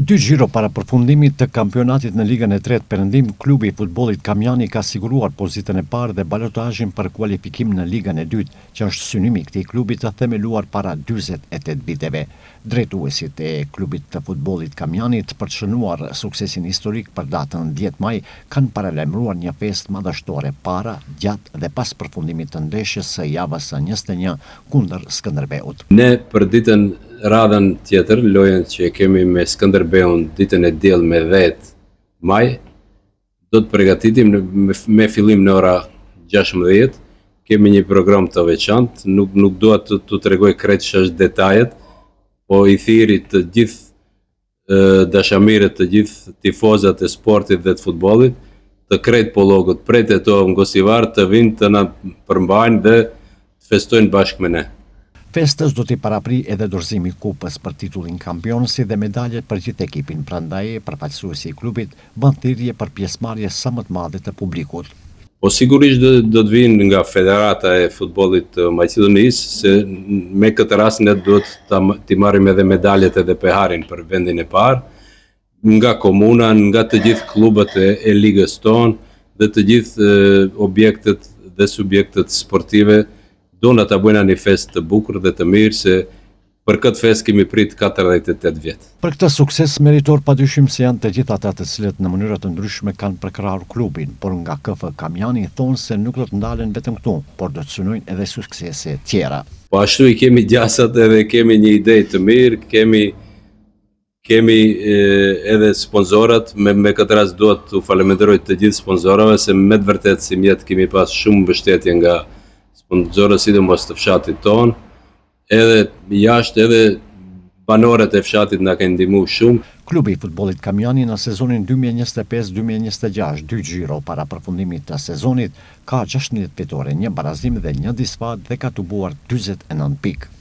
2 gjiro para përfundimit të kampionatit në Ligën e Tretë Perëndim, klubi i futbollit Kamjani ka siguruar pozitën e parë dhe balotazhin për kualifikim në Ligën e Dytë, që është synimi i këtij klubi të themeluar para 48 viteve. Drejtuesit e klubit të futbollit Kamjani, për të shënuar suksesin historik për datën 10 maj, kanë paralajmëruar një festë madhështore para, gjatë dhe pas përfundimit të ndeshjes së javës së 21 kundër Skënderbeut. Ne për ditën radhën tjetër, lojën që kemi me Skënderbeun ditën e diell me 10 maj, do të përgatitim me fillim në ora 16. Kemi një program të veçantë, nuk dua të tregoj krejt ç'është detajet, po i thiri të gjithë dashamirët, të gjithë tifozat e sportit dhe të futbollit, të krejt pollogët, prej Tetov, Ngosivar, të vinë të na përmbajnë dhe të festojnë bashkë me ne. Festës do t'i parapri edhe dorëzimi i kupës për titullin kampion, si dhe medaljet për gjithë ekipin, prandaj përfaqësuesi i klubit bën thirrje për pjesëmarrje sa më të madhe të publikut. Po sigurisht do të vinë nga Federata e Futbollit të Maqedonisë, se me këtë rast ne duhet t'i marrim edhe medaljet edhe peharin për vendin e parë, nga komuna, nga të gjithë klubët e ligës tonë dhe të gjithë objektet dhe subjektet sportive. Dona ta bëjnë një festë të bukur dhe të mirë, se për këtë festë kemi prit 48 vjet. Për këtë sukses meritor padyshim se janë të gjithë ata të cilët në mënyra të ndryshme kanë përkrahur klubin, por nga KF Kamjani thonë se nuk do të ndalen vetëm këtu, por do të synojnë edhe suksese tjera. Po ashtu i kemi gjasat edhe kemi një ide të mirë, kemi edhe sponsorat, me këtë rast duhet të falenderoj të gjithë sponsorave, se me të vërtetë si mjet kemi pas shumë mbështetje nga sponsorët sidomos të fshatit tonë, edhe jashtë edhe banorët e fshatit na kanë ndihmuar shumë. Klubi i futbollit Kamjani në sezonin 2025-2026, 2 gjiro para përfundimit të sezonit, ka 16 fitore, 1 barazim dhe 1 disfat dhe ka tubuar 49 pikë.